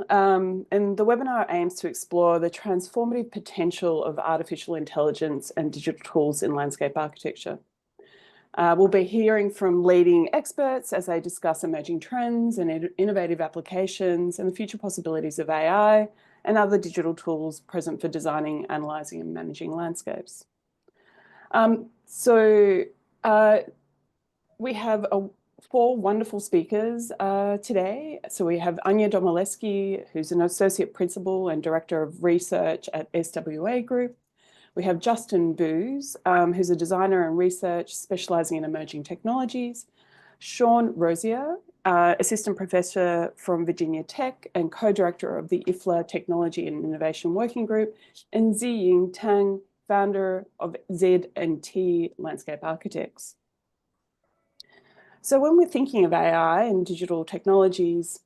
and the webinar aims to explore the transformative potential of artificial intelligence and digital tools in landscape architecture. We'll be hearing from leading experts as they discuss emerging trends and innovative applications and the future possibilities of AI and other digital tools present for designing, analysing and managing landscapes. We have 4 wonderful speakers today. So we have Anya Domolewski, who's an Associate Principal and Director of Research at SWA Group. We have Justin Booz, who's a designer and research specialising in emerging technologies. Sean Rosier, Assistant Professor from Virginia Tech and Co-Director of the IFLA Technology and Innovation Working Group. And Ziying Tang, founder of Z&T Landscape Architects. So when we're thinking of AI and digital technologies,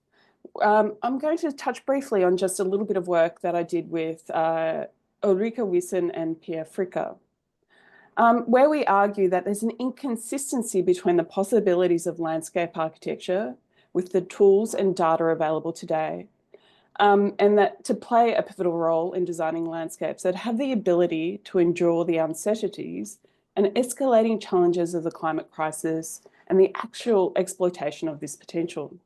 I'm going to touch briefly on just a little bit of work that I did with Ulrike Wissen and Pierre Fricker, where we argue that there's an inconsistency between the possibilities of landscape architecture with the tools and data available today, and that to play a pivotal role in designing landscapes that have the ability to endure the uncertainties and escalating challenges of the climate crisis and the actual exploitation of this potential.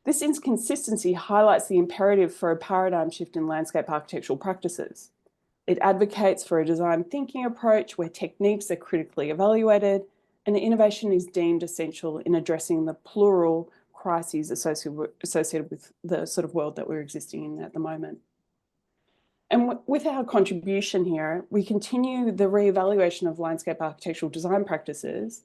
This inconsistency highlights the imperative for a paradigm shift in landscape architectural practices. It advocates for a design thinking approach where techniques are critically evaluated and innovation is deemed essential in addressing the plural crises associated with the sort of world that we're existing in at the moment. And with our contribution here, we continue the reevaluation of landscape architectural design practices,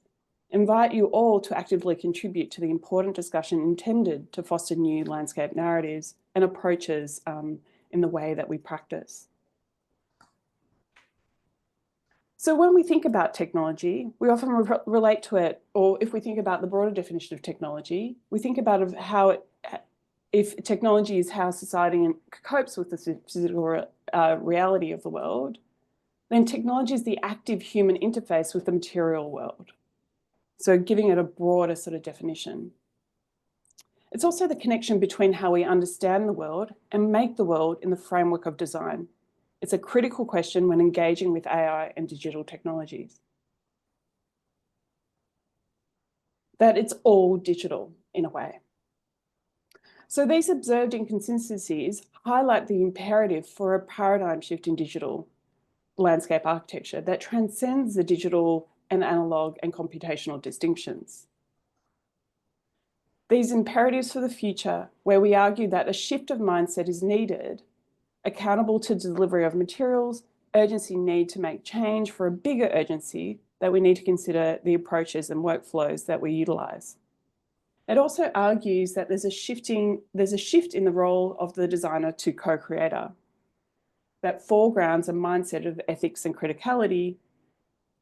invite you all to actively contribute to the important discussion intended to foster new landscape narratives and approaches in the way that we practice. So when we think about technology, we often relate to it, or if we think about the broader definition of technology, we think about how if technology is how society copes with the physical reality of the world, then technology is the active human interface with the material world. So giving it a broader sort of definition. It's also the connection between how we understand the world and make the world in the framework of design. It's a critical question when engaging with AI and digital technologies. That it's all digital in a way. So these observed inconsistencies highlight the imperative for a paradigm shift in digital landscape architecture that transcends the digital and analog and computational distinctions. These imperatives for the future, where we argue that a shift of mindset is needed, accountable to delivery of materials, urgency need to make change for a bigger urgency that we need to consider the approaches and workflows that we utilize. It also argues that there's a shift in the role of the designer to co-creator that foregrounds a mindset of ethics and criticality,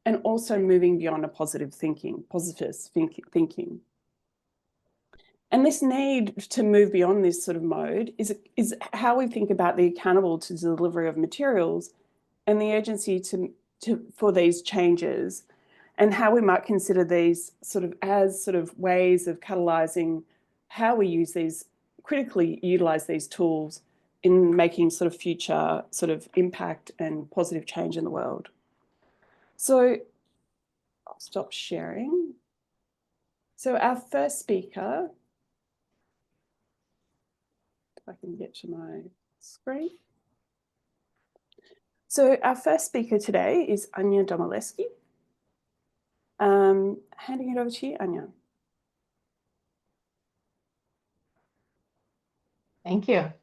and also moving beyond a positivist thinking. And this need to move beyond this sort of mode is how we think about the accountable to delivery of materials and the urgency for these changes, and how we might consider these as ways of catalyzing how we use these, critically utilize these tools in making future impact and positive change in the world. So I'll stop sharing. So our first speaker, if I can get to my screen. So our first speaker today is Anya Domolewski. Handing it over to you, Anya. Thank you.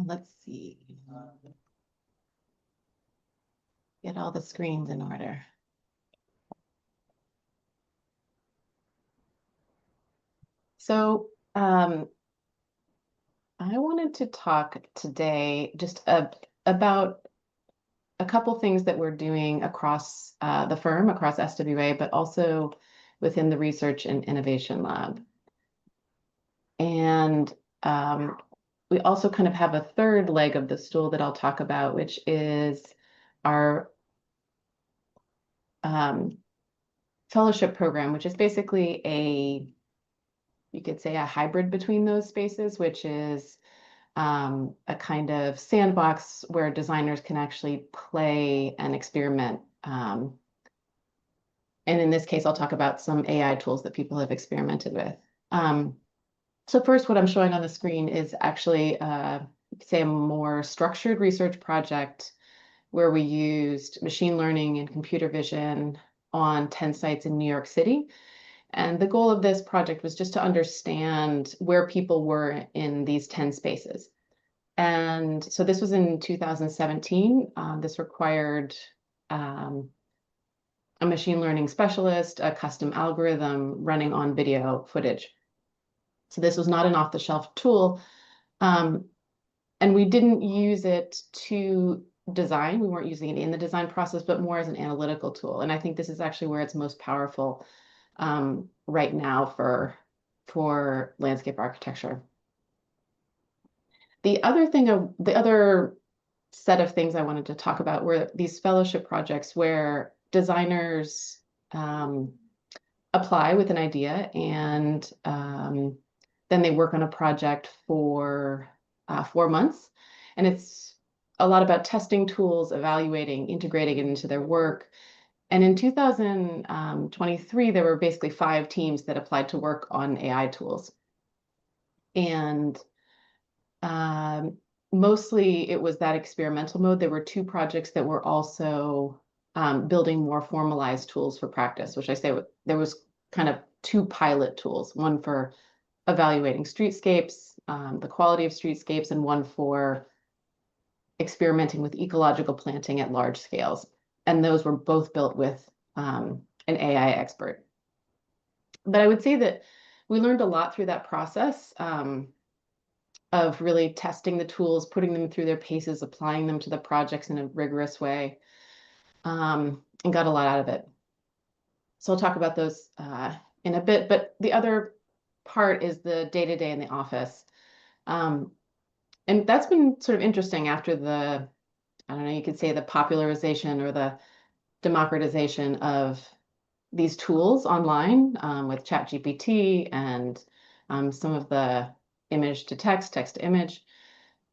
Let's see. Get all the screens in order. So I wanted to talk today just about a couple things that we're doing across the firm, across SWA, but also within the Research and Innovation Lab. And we also kind of have a third leg of the stool that I'll talk about, which is our fellowship program, which is basically you could say a hybrid between those spaces, which is a kind of sandbox where designers can actually play and experiment. And in this case, I'll talk about some AI tools that people have experimented with. So first, what I'm showing on the screen is actually, you could say, a more structured research project where we used machine learning and computer vision on 10 sites in New York City. And the goal of this project was just to understand where people were in these 10 spaces. And so this was in 2017. This required a machine learning specialist, a custom algorithm running on video footage. So this was not an off-the-shelf tool. And we didn't use it to design. We weren't using it in the design process, but more as an analytical tool. And I think this is actually where it's most powerful right now for landscape architecture. The other set of things I wanted to talk about were these fellowship projects where designers apply with an idea and then they work on a project for 4 months. And it's a lot about testing tools, evaluating, integrating it into their work. And in 2023, there were basically 5 teams that applied to work on AI tools. And mostly it was that experimental mode. There were 2 projects that were also building more formalized tools for practice, which I say there was kind of 2 pilot tools, one for evaluating streetscapes, the quality of streetscapes, and one for experimenting with ecological planting at large scales. And those were both built with an AI expert. But I would say that we learned a lot through that process of really testing the tools, putting them through their paces, applying them to the projects in a rigorous way, and got a lot out of it. So I'll talk about those in a bit, but the other part is the day-to-day in the office. And that's been sort of interesting after I don't know, you could say the popularization or the democratization of these tools online with ChatGPT and some of the image to text, text to image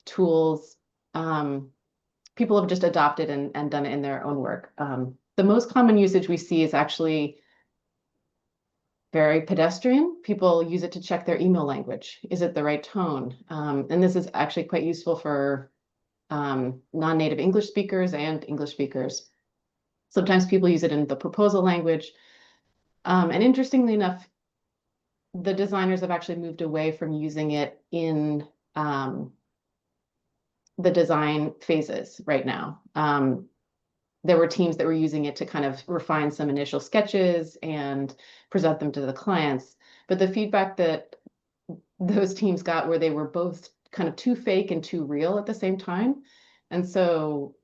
tools. People have just adopted and done it in their own work. The most common usage we see is actually very pedestrian. People use it to check their email language. Is it the right tone? And this is actually quite useful for non-native English speakers and English speakers. Sometimes people use it in the proposal language. And interestingly enough, the designers have actually moved away from using it in the design phases right now. There were teams that were using it to kind of refine some initial sketches and present them to the clients. But the feedback that those teams got were they were both kind of too fake and too real at the same time. And so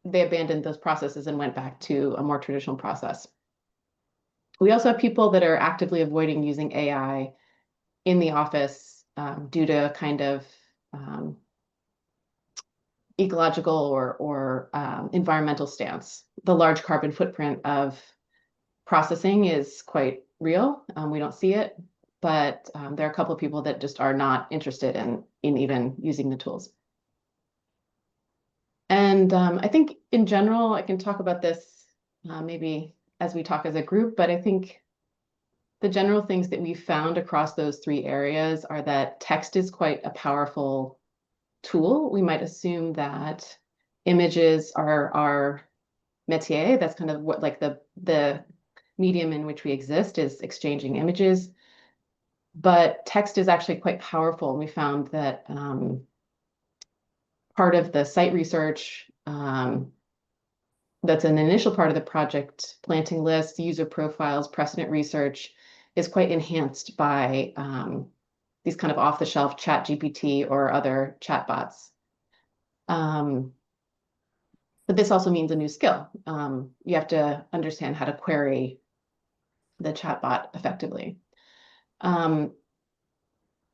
they abandoned those processes and went back to a more traditional process. We also have people that are actively avoiding using AI in the office due to kind of ecological or environmental stance. The large carbon footprint of processing is quite real. We don't see it, but there are a couple of people that just are not interested in even using the tools. And I think in general, I can talk about this maybe as we talk as a group, but I think the general things that we found across those 3 areas are that text is quite a powerful tool. We might assume that images are our métier. That's kind of what like the medium in which we exist is exchanging images. But text is actually quite powerful. We found that part of the site research that's an initial part of the project, planting lists, user profiles, precedent research, is quite enhanced by these kind of off-the-shelf ChatGPT or other chatbots. But this also means a new skill. You have to understand how to query the chatbot effectively. And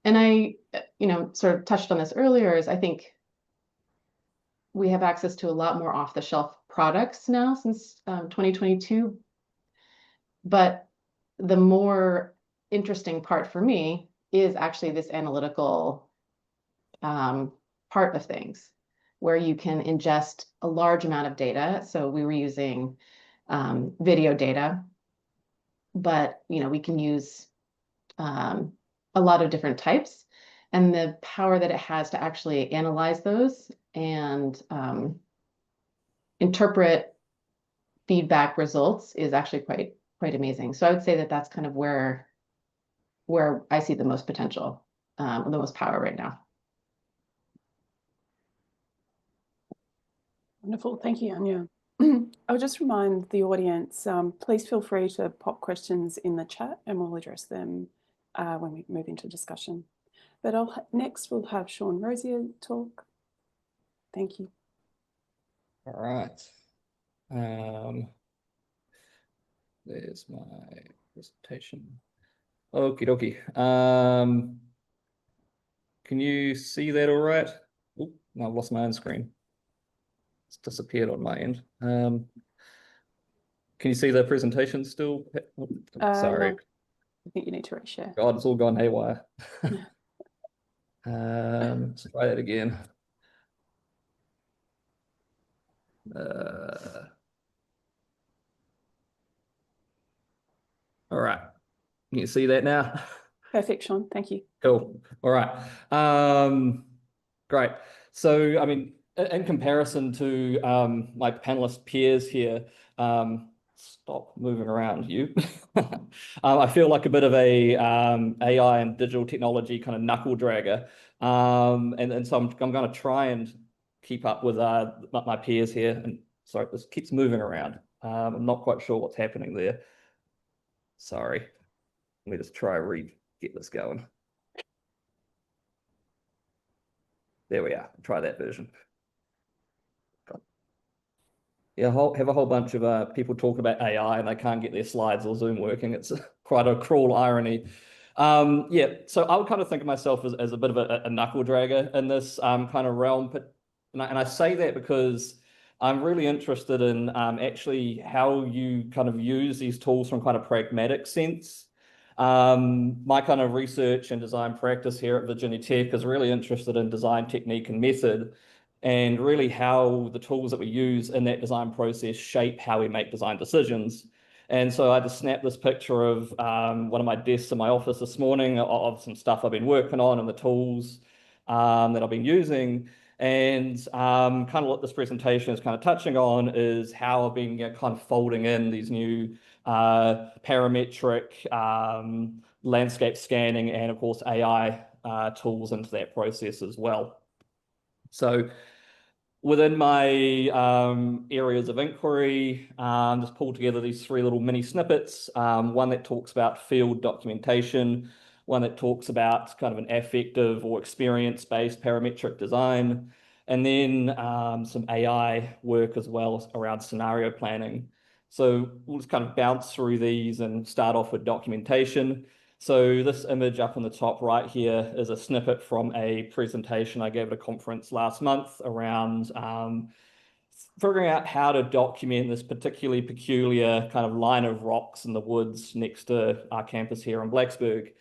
I, sort of touched on this earlier, is I think we have access to a lot more off-the-shelf products now since 2022. But the more interesting part for me is actually this analytical part of things, where you can ingest a large amount of data. So we were using video data, but we can use a lot of different types, and the power that it has to actually analyze those and interpret feedback results is actually quite amazing. So I would say that that's kind of where I see the most potential, the most power right now. Wonderful. Thank you, Anya. I'll just remind the audience, please feel free to pop questions in the chat and we'll address them when we move into discussion. But next we'll have Sean Rosier talk. Thank you. All right. There's my presentation. Okie dokie. Can you see that all right? Oh, no, I've lost my own screen. It's disappeared on my end. Can you see the presentation still? Sorry. No, I think you need to reshare. God, it's all gone haywire. Let's try that again. All right. Can you see that now? Perfect, Sean. Thank you. Cool. All right. Great. So, I mean, in comparison to my panelist peers here, stop moving around, you. I feel like a bit of a AI and digital technology kind of knuckle dragger. And so I'm going to try and keep up with my peers here. And sorry, this keeps moving around. I'm not quite sure what's happening there. Sorry. Let me just try and get this going. There we are. Try that version. Yeah, have a whole bunch of people talking about AI and they can't get their slides or Zoom working. It's quite a cruel irony. Yeah, so I would kind of think of myself as a bit of a knuckle dragger in this kind of realm. And I say that because I'm really interested in actually how you kind of use these tools from kind of pragmatic sense. My kind of research and design practice here at Virginia Tech is really interested in design technique and method, and really how the tools that we use in that design process shape how we make design decisions. And so I just snapped this picture of one of my desks in my office this morning of some stuff I've been working on and the tools that I've been using. And kind of what this presentation is kind of touching on is how I've been kind of folding in these new parametric landscape scanning and, of course, AI tools into that process as well. So within my areas of inquiry, just pulled together these three little mini snippets. One that talks about field documentation, one that talks about kind of an affective or experience-based parametric design, and then some AI work as well around scenario planning. So we'll just kind of bounce through these and start off with documentation. So this image up in the top right here is a snippet from a presentation I gave at a conference last month around figuring out how to document this particularly peculiar kind of line of rocks in the woods next to our campus here in Blacksburg.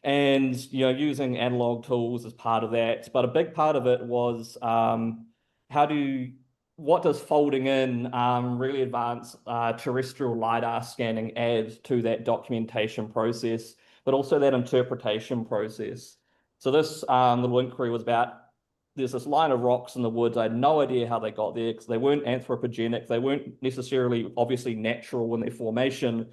And, using analog tools as part of that. But a big part of it was what does folding in really advanced terrestrial LiDAR scanning add to that documentation process, but also that interpretation process. So this little inquiry was about, there's this line of rocks in the woods. I had no idea how they got there because they weren't anthropogenic. They weren't necessarily obviously natural in their formation.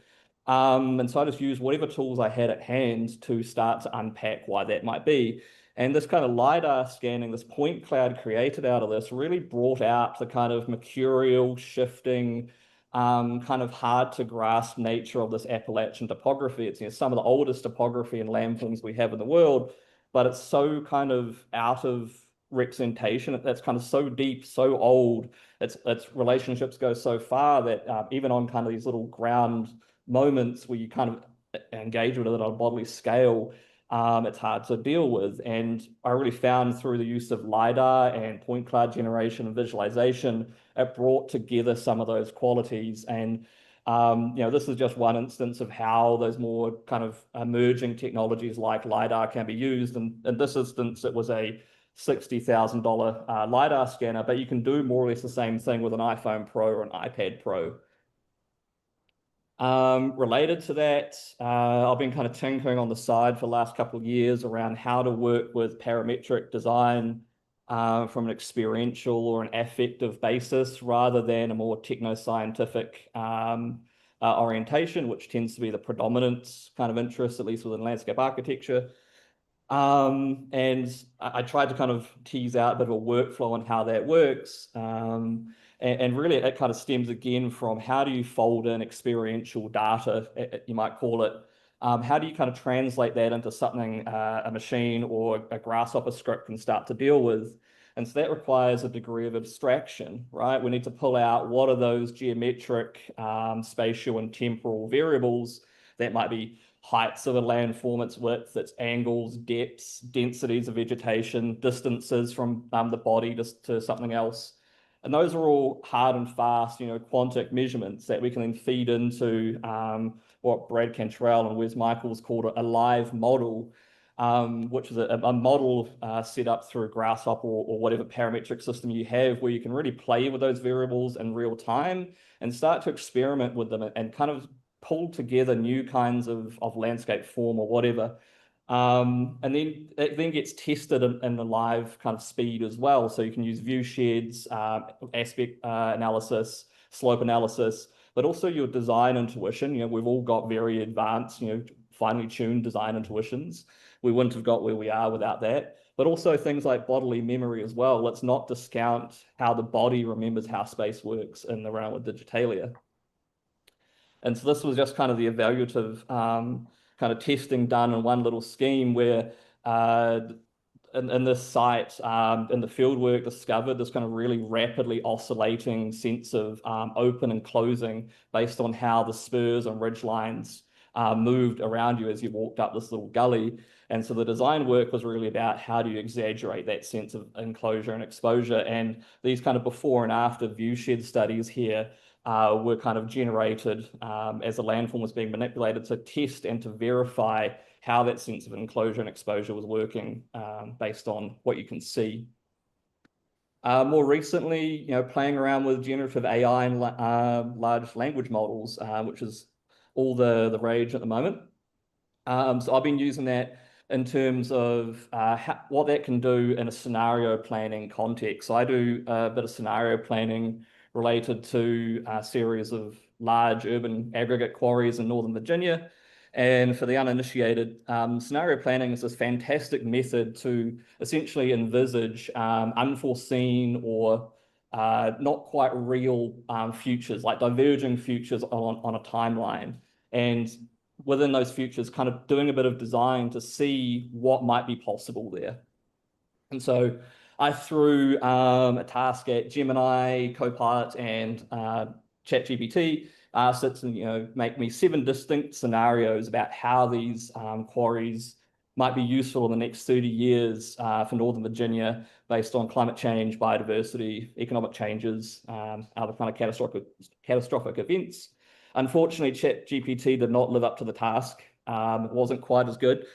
And so I just used whatever tools I had at hand to start to unpack why that might be. And this kind of LiDAR scanning, this point cloud created out of this, really brought out the kind of mercurial, shifting, kind of hard to grasp nature of this Appalachian topography. It's some of the oldest topography and landforms we have in the world, but it's so kind of out of representation. That's kind of so deep, so old. Its relationships go so far that even on kind of these little ground moments where you kind of engage with it on a bodily scale, it's hard to deal with. And I really found through the use of LiDAR and point cloud generation and visualization, it brought together some of those qualities. And This is just one instance of how those more kind of emerging technologies like LiDAR can be used. And in this instance, it was a $60,000 LiDAR scanner, but you can do more or less the same thing with an iPhone Pro or an iPad Pro. Related to that, I've been kind of tinkering on the side for the last couple of years around how to work with parametric design from an experiential or an affective basis rather than a more techno-scientific orientation, which tends to be the predominant kind of interest, at least within landscape architecture. And I tried to kind of tease out a bit of a workflow on how that works. And really it kind of stems again from how do you fold in experiential data, you might call it. How do you kind of translate that into something a machine or a Grasshopper script can start to deal with? And so that requires a degree of abstraction, right? We need to pull out what are those geometric, spatial and temporal variables that might be heights of a landform, its width, its angles, depths, densities of vegetation, distances from the body to something else. And those are all hard and fast, quantic measurements that we can then feed into what Brad Cantrell and Wes Michaels called a live model, which is a model set up through Grasshopper or whatever parametric system you have, where you can really play with those variables in real time and start to experiment with them and kind of pull together new kinds of landscape form or whatever. And then it then gets tested in the live kind of speed as well. So you can use view sheds, aspect analysis, slope analysis, but also your design intuition. We've all got very advanced, finely tuned design intuitions. We wouldn't have got where we are without that. But also things like bodily memory as well. Let's not discount how the body remembers how space works in the realm of digitalia. And so this was just kind of the evaluative kind of testing done in one little scheme where in this site, in the fieldwork, discovered this kind of really rapidly oscillating sense of open and closing based on how the spurs and ridge lines moved around you as you walked up this little gully. And so the design work was really about how do you exaggerate that sense of enclosure and exposure. And these kind of before and after view shed studies here were kind of generated as the landform was being manipulated to test and to verify how that sense of enclosure and exposure was working based on what you can see. More recently, playing around with generative AI and large language models, which is all the rage at the moment. So I've been using that in terms of what that can do in a scenario planning context. So I do a bit of scenario planning related to a series of large urban aggregate quarries in Northern Virginia. And for the uninitiated, scenario planning is this fantastic method to essentially envisage unforeseen or not quite real futures, like diverging futures on a timeline. And within those futures, kind of doing a bit of design to see what might be possible there. And so I threw a task at Gemini, Copilot, and ChatGPT, asked it to make me 7 distinct scenarios about how these quarries might be useful in the next 30 years for Northern Virginia based on climate change, biodiversity, economic changes, other kind of catastrophic events. Unfortunately, ChatGPT did not live up to the task. It wasn't quite as good.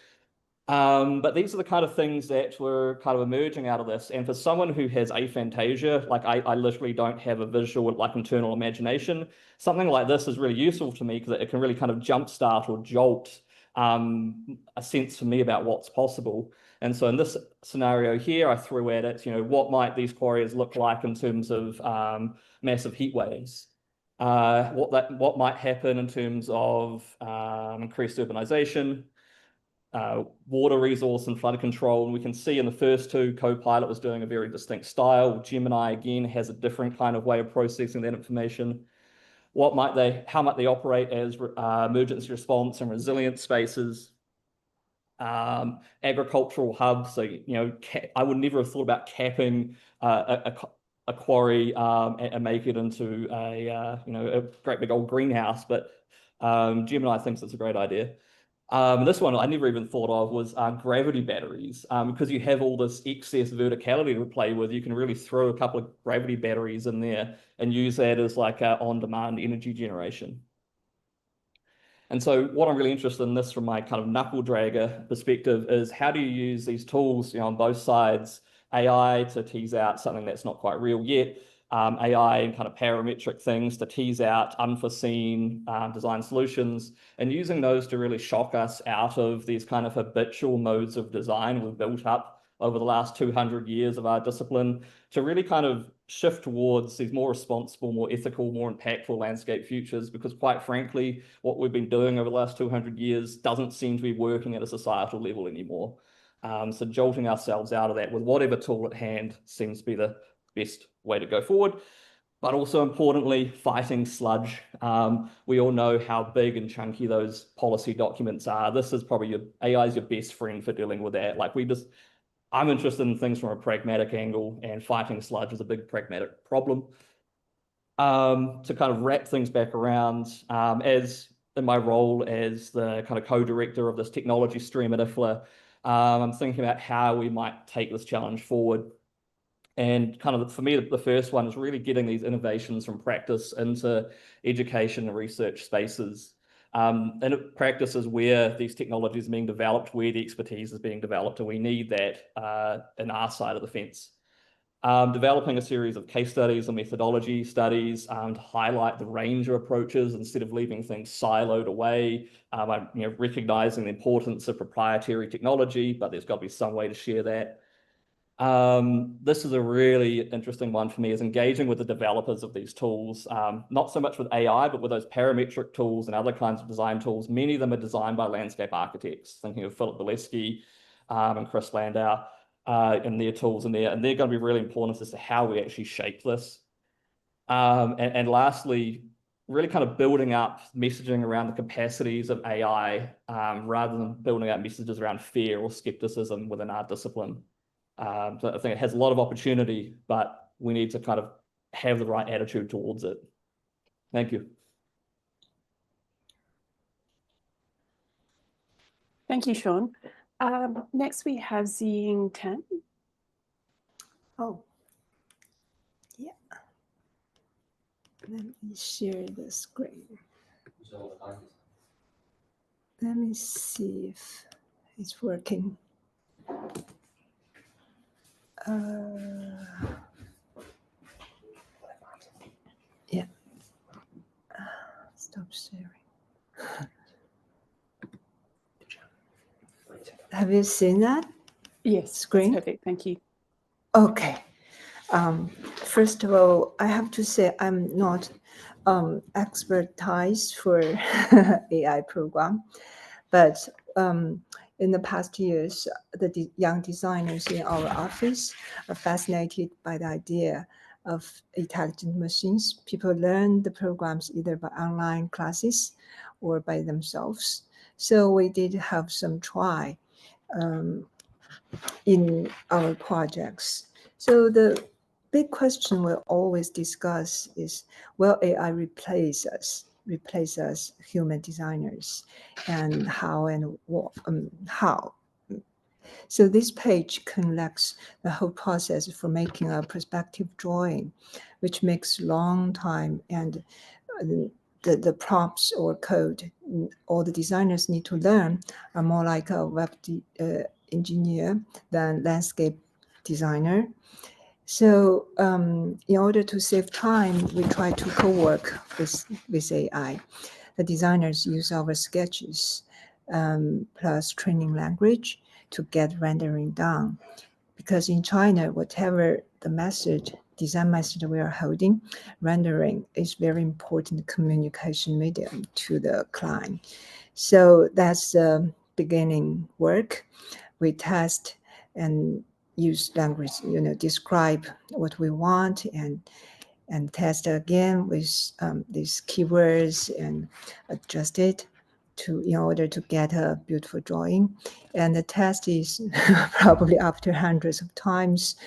But these are the kind of things that were kind of emerging out of this. And for someone who has aphantasia, like I literally don't have a visual, like internal imagination, something like this is really useful to me because it can really kind of jumpstart or jolt a sense for me about what's possible. And so in this scenario here, I threw at it, what might these quarries look like in terms of massive heat waves? What might happen in terms of increased urbanization, water resource and flood control. And we can see in the first 2, Copilot was doing a very distinct style. Gemini, again, has a different kind of way of processing that information. How might they operate as emergency response and resilience spaces? Agricultural hubs. So, I would never have thought about capping a quarry and make it into a great big old greenhouse, but Gemini thinks it's a great idea. This one I never even thought of was gravity batteries. Because you have all this excess verticality to play with, you can really throw a couple of gravity batteries in there and use that as like on-demand energy generation. And so what I'm really interested in this from my kind of knuckle dragger perspective is how do you use these tools, on both sides, AI to tease out something that's not quite real yet, AI and kind of parametric things to tease out unforeseen design solutions, and using those to really shock us out of these kind of habitual modes of design we've built up over the last 200 years of our discipline to really kind of shift towards these more responsible, more ethical, more impactful landscape futures, because quite frankly, what we've been doing over the last 200 years doesn't seem to be working at a societal level anymore. So jolting ourselves out of that with whatever tool at hand seems to be the best way to go forward. But also importantly, fighting sludge. We all know how big and chunky those policy documents are. This is probably AI is your best friend for dealing with that. I'm interested in things from a pragmatic angle, and fighting sludge is a big pragmatic problem. To kind of wrap things back around, as in my role as the kind of co-director of this technology stream at IFLA, I'm thinking about how we might take this challenge forward. And kind of for me, the first one is really getting these innovations from practice into education and research spaces. And practice is where these technologies are being developed, where the expertise is being developed, and we need that in our side of the fence. Developing a series of case studies and methodology studies to highlight the range of approaches instead of leaving things siloed away. Recognizing the importance of proprietary technology, but there's got to be some way to share that. This is a really interesting one for me, is engaging with the developers of these tools, not so much with AI, but with those parametric tools and other kinds of design tools. Many of them are designed by landscape architects, thinking of Philip Bileski and Chris Landau and their tools in there, and they're going to be really important as to how we actually shape this. And lastly, really kind of building up messaging around the capacities of AI rather than building out messages around fear or skepticism within our discipline. So I think it has a lot of opportunity, but we need to kind of have the right attitude towards it. Thank you. Thank you, Sean. Next, we have Ziying Tan. Oh, yeah. Let me share the screen. Let me see if it's working. Yeah. Stop sharing. Have you seen that? Yes, Screen? perfect. Thank you. Okay. First of all, I have to say I'm not expertise for AI program, but in the past years, the young designers in our office are fascinated by the idea of intelligent machines. People learn the programs either by online classes or by themselves. So we did have some try in our projects. So the big question we'll always discuss is, will AI replace us human designers, and how and what, how? So this page collects the whole process for making a perspective drawing, which makes long time, and the prompts or code all the designers need to learn are more like a web engineer than landscape designer. So in order to save time, we try to co-work with AI. The designers use our sketches plus training language to get rendering done. Because in China, whatever the design message we are holding, rendering is very important communication medium to the client. So that's the beginning work. We test and use language, describe what we want, and test again with these keywords and adjust it in order to get a beautiful drawing. And the test is probably after hundreds of times,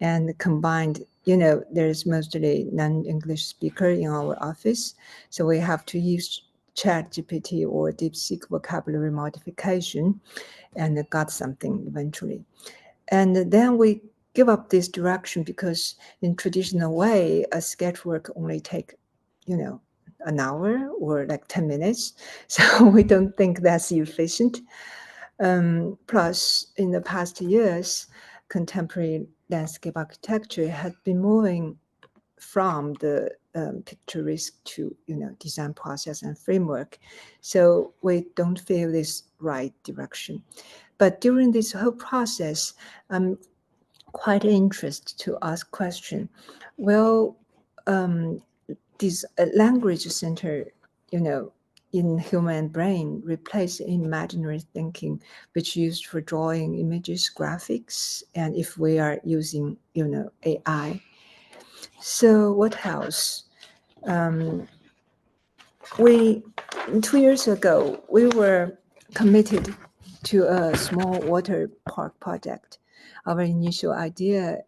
and combined, there's mostly non-English speaker in our office, so we have to use ChatGPT or DeepSeek vocabulary modification, and got something eventually. And then we give up this direction because in traditional way, a sketch work only take, an hour or like 10 minutes. So we don't think that's efficient. Plus, in the past years, contemporary landscape architecture had been moving from the picturesque to design process and framework. So we don't feel this right direction. But during this whole process, I'm quite interested to ask question. Well, this language center, in human brain replace imaginary thinking, which used for drawing images, graphics, and if we are using, AI. So what else? We 2 years ago, we were committed to a small water park project. Our initial idea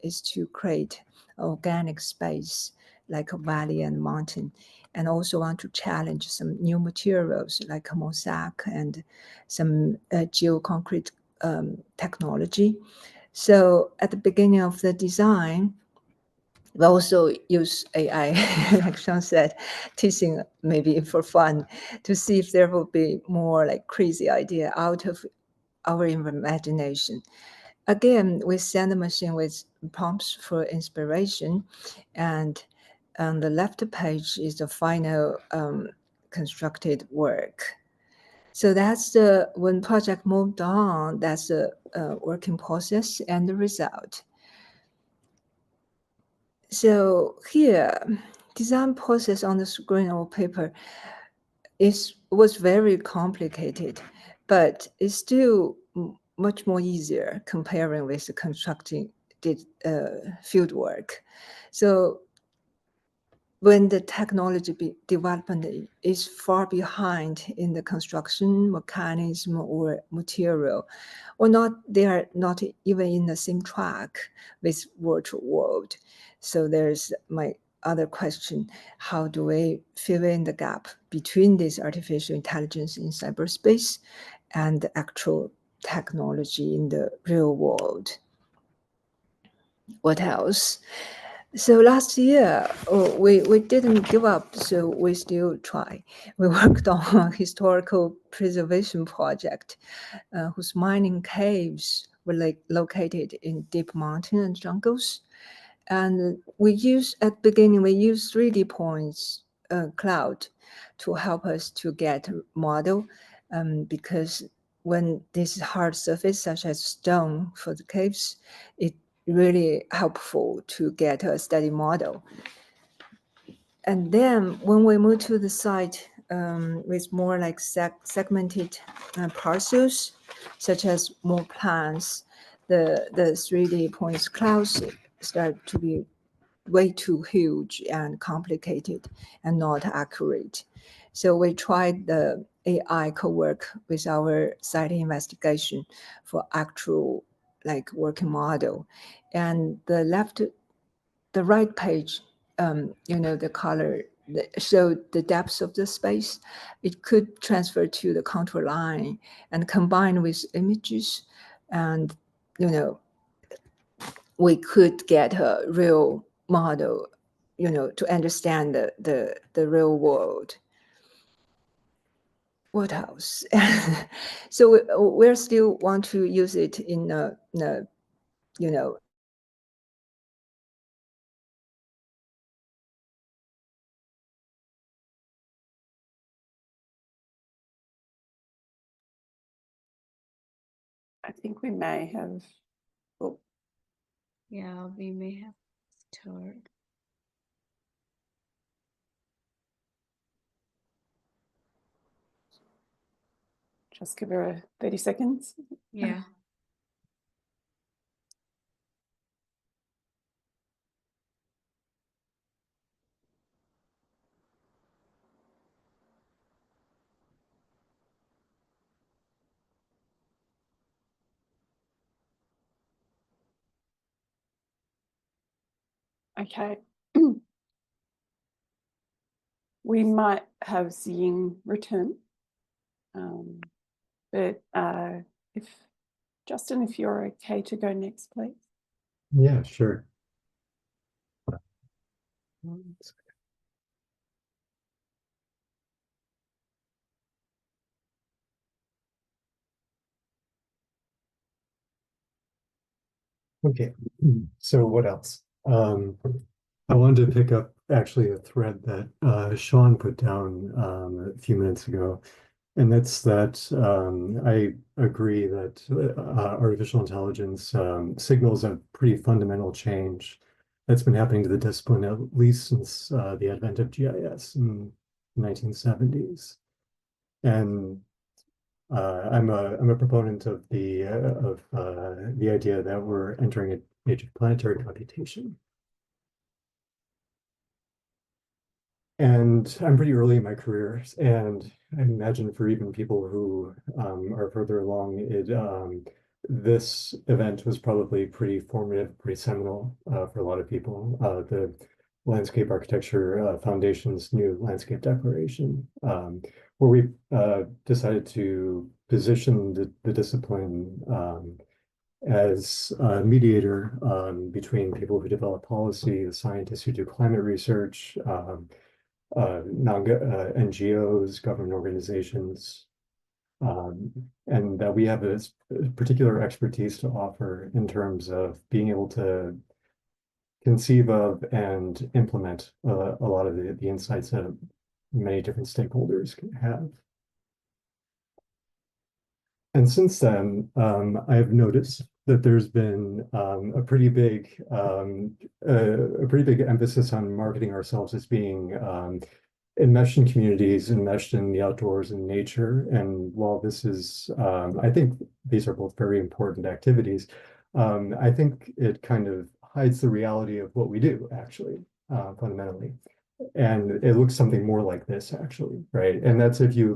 is to create organic space like a valley and mountain, and also want to challenge some new materials like mosaic and some geoconcrete technology. So at the beginning of the design, we also use AI, like Sean said, teaching maybe for fun, to see if there will be more like crazy idea out of our imagination. Again, we send the machine with prompts for inspiration, and on the left page is the final constructed work. So that's the, when project moved on, that's the working process and the result. So here, design process on the screen or paper was very complicated, but it's still much more easier comparing with the constructing field work. So when the technology development is far behind in the construction mechanism or material, or not, they are not even in the same track with virtual world. So there's my other question: how do we fill in the gap between this artificial intelligence in cyberspace and the actual technology in the real world? What else? So last year, we didn't give up, so we still try. We worked on a historical preservation project whose mining caves were located in deep mountain and jungles. And we use, at the beginning, we use 3D points cloud to help us to get a model, because when this hard surface, such as stone for the caves, it really helpful to get a steady model. And then when we move to the site with more like segmented parcels, such as more plans, the 3D points clouds start to be way too huge and complicated and not accurate. So we tried the AI co-work with our site investigation for actual like working model. And the right page, the color showed the depth of the space. It could transfer to the contour line and combine with images, and we could get a real model, to understand the real world. What else? So we still want to use it in I think we may have. Oh, Yeah, we may have started. just give her 30 seconds. Yeah. Okay. We might have Xing return. But if Justin, if you're okay to go next, please. Yeah, sure. Okay, so what else? I wanted to pick up actually a thread that Sean put down a few minutes ago, and that's that I agree that artificial intelligence signals a pretty fundamental change that's been happening to the discipline at least since the advent of GIS in the 1970s. And I'm a proponent of the idea that we're entering an age of planetary computation. And I'm pretty early in my career, and I imagine for even people who are further along, this event was probably pretty formative, pretty seminal for a lot of people. The Landscape Architecture Foundation's new Landscape Declaration, where we decided to position the discipline as a mediator between people who develop policy, the scientists who do climate research, NGOs, government organizations, and that we have a particular expertise to offer in terms of being able to conceive of and implement a lot of the insights that many different stakeholders have. And since then, I've noticed that there's been a pretty big emphasis on marketing ourselves as being enmeshed in communities, enmeshed in the outdoors and nature. And while this is, I think these are both very important activities, I think it kind of hides the reality of what we do, actually, fundamentally. And it looks something more like this, actually, right? And that's if you're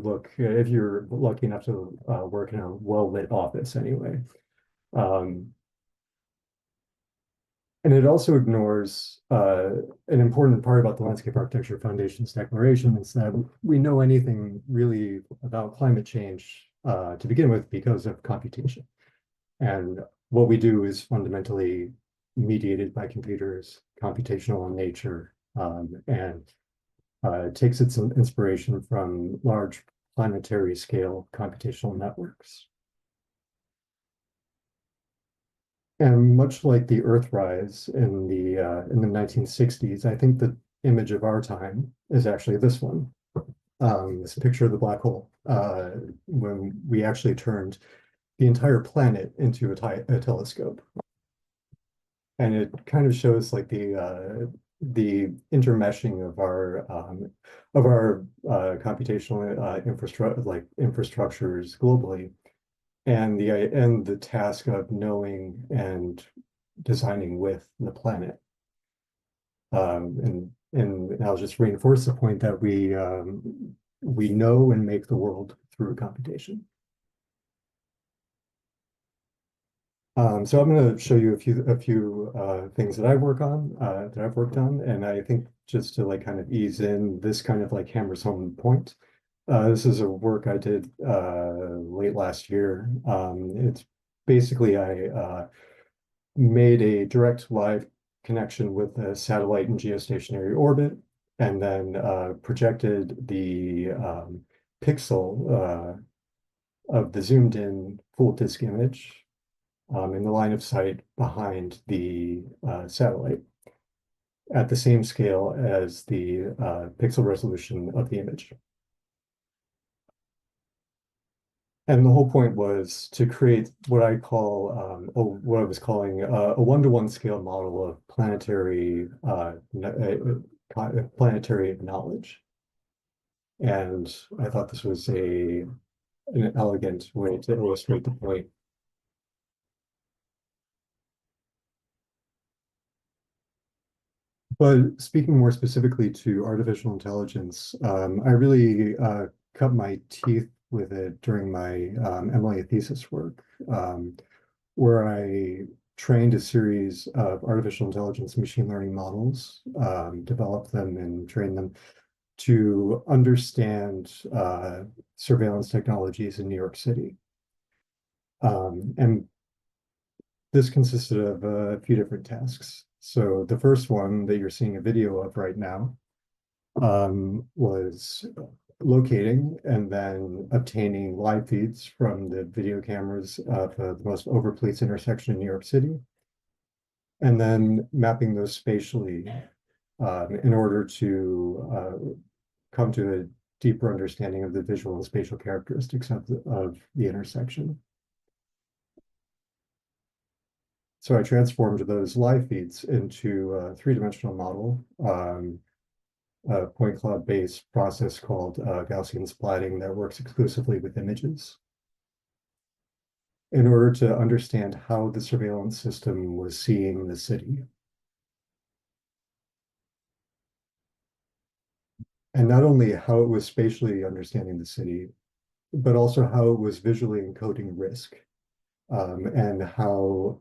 lucky enough to work in a well-lit office anyway. And it also ignores an important part about the Landscape Architecture Foundation's declaration is that we know anything really about climate change to begin with because of computation. And what we do is fundamentally mediated by computers, computational in nature, and takes its inspiration from large planetary scale computational networks. And much like the Earthrise in the 1960s, I think the image of our time is actually this one. This picture of the black hole, when we actually turned the entire planet into a telescope. And it kind of shows like the intermeshing of our computational infrastructures globally, and the task of knowing and designing with the planet. And I'll just reinforce the point that we know and make the world through computation. So I'm going to show you a few things that I work on, that I've worked on, and I think just to like kind of ease in, this kind of like hammers home the point. This is a work I did late last year. It's basically I made a direct live connection with a satellite in geostationary orbit, and then projected the pixel of the zoomed in full disk image in the line of sight behind the satellite at the same scale as the pixel resolution of the image. And the whole point was to create what I call, what I was calling a one-to-one scale model of planetary knowledge. And I thought this was an elegant way to illustrate the point. But speaking more specifically to artificial intelligence, I really cut my teeth with it during my MLA thesis work, where I trained a series of artificial intelligence machine learning models, developed them and trained them to understand surveillance technologies in New York City. And this consisted of a few different tasks. So the first one that you're seeing a video of right now was locating and then obtaining live feeds from the video cameras of the most overpolice intersection in New York City, and then mapping those spatially in order to come to a deeper understanding of the visual and spatial characteristics of the intersection. So I transformed those live feeds into a three-dimensional model, a point cloud-based process called Gaussian splatting that works exclusively with images in order to understand how the surveillance system was seeing the city. And not only how it was spatially understanding the city, but also how it was visually encoding risk, and how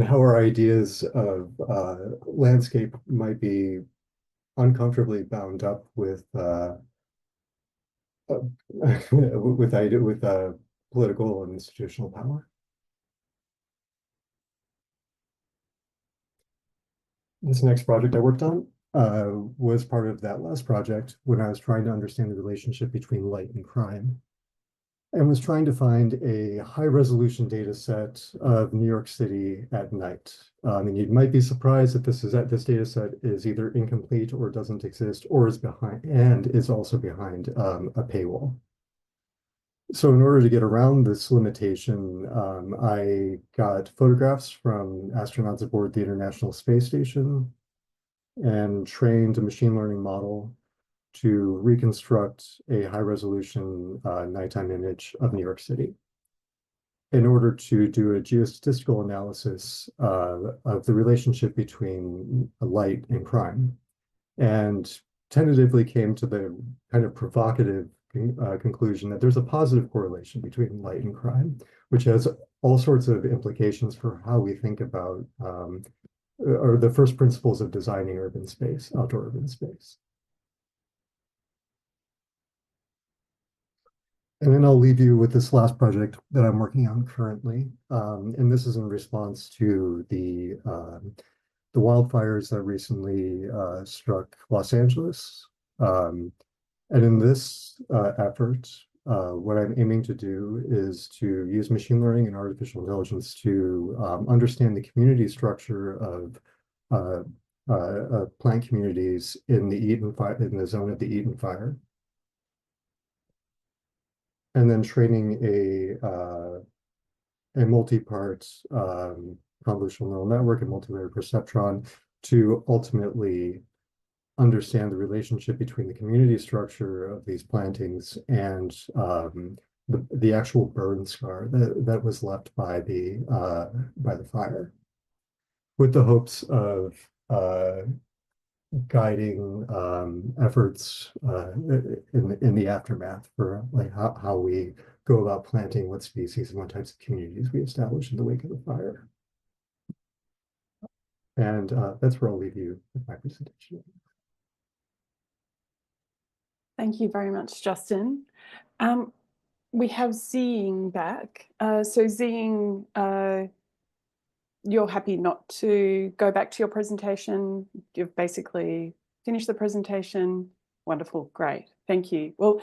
our ideas of landscape might be uncomfortably bound up with political and institutional power. This next project I worked on was part of that last project when I was trying to understand the relationship between light and crime, and was trying to find a high-resolution data set of New York City at night. And you might be surprised that this data set is either incomplete or doesn't exist, or is behind, and is also behind a paywall. So in order to get around this limitation, I got photographs from astronauts aboard the International Space Station and trained a machine learning model to reconstruct a high-resolution nighttime image of New York City in order to do a geostatistical analysis of the relationship between light and crime, and tentatively came to the kind of provocative conclusion that there's a positive correlation between light and crime, which has all sorts of implications for how we think about or the first principles of designing urban space, outdoor urban space. And then I'll leave you with this last project that I'm working on currently. And this is in response to the wildfires that recently struck Los Angeles. And in this effort, what I'm aiming to do is to use machine learning and artificial intelligence to understand the community structure of plant communities in the zone of the Eaton Fire. And then training a multi-part convolutional neural network and multi-layer perceptron to ultimately understand the relationship between the community structure of these plantings and the actual burn scar that was left by the fire, with the hopes of guiding efforts in the aftermath for like how we go about planting, what species and what types of communities we establish in the wake of the fire. And that's where I'll leave you with my presentation. Thank you very much, Justin. We have Zing back. So Zing, you're happy not to go back to your presentation. You've basically finished the presentation. Wonderful, great, thank you. Well,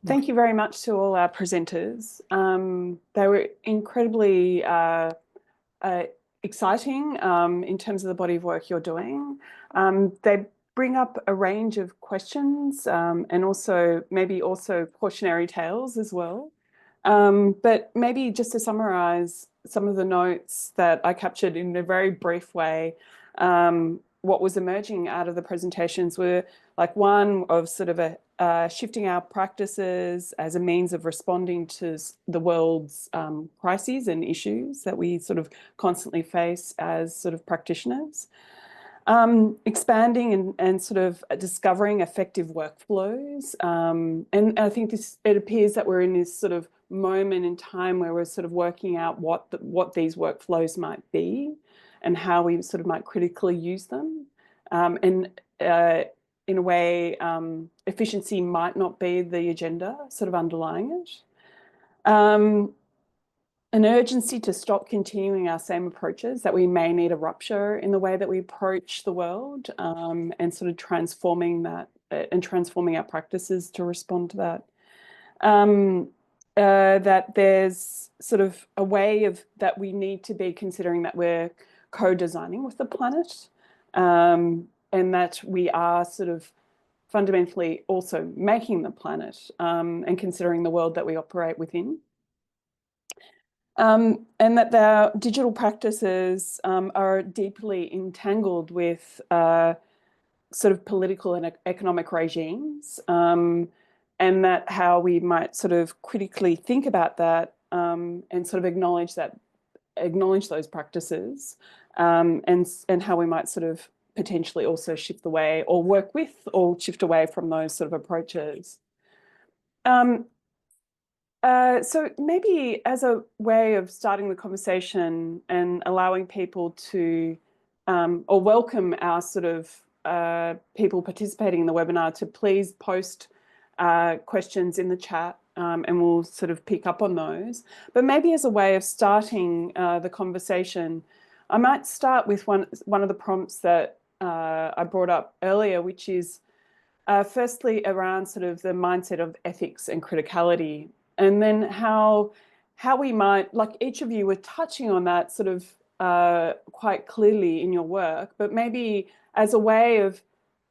thank you very much to all our presenters. They were incredibly exciting in terms of the body of work you're doing. They bring up a range of questions and also maybe also cautionary tales as well. But maybe just to summarize some of the notes that I captured in a very brief way, what was emerging out of the presentations were like one of sort of shifting our practices as a means of responding to the world's crises and issues that we sort of constantly face as sort of practitioners. Expanding and sort of discovering effective workflows. And I think it appears that we're in this sort of moment in time where we're sort of working out what these workflows might be and how we sort of might critically use them. And in a way, efficiency might not be the agenda sort of underlying it. An urgency to stop continuing our same approaches, that we may need a rupture in the way that we approach the world, and sort of transforming that and transforming our practices to respond to that. that there's sort of a way of that we need to be considering that we're co-designing with the planet, and that we are sort of fundamentally also making the planet, and considering the world that we operate within. And that their digital practices are deeply entangled with sort of political and economic regimes, and that how we might sort of critically think about that, and sort of acknowledge those practices, and how we might sort of potentially also shift away or work with or shift away from those sort of approaches. So maybe as a way of starting the conversation and allowing people to, or welcome our sort of people participating in the webinar to please post questions in the chat, and we'll sort of pick up on those. But maybe as a way of starting the conversation, I might start with one of the prompts that I brought up earlier, which is firstly around sort of the mindset of ethics and criticality. And then how we might, like each of you were touching on that sort of quite clearly in your work, but maybe as a way of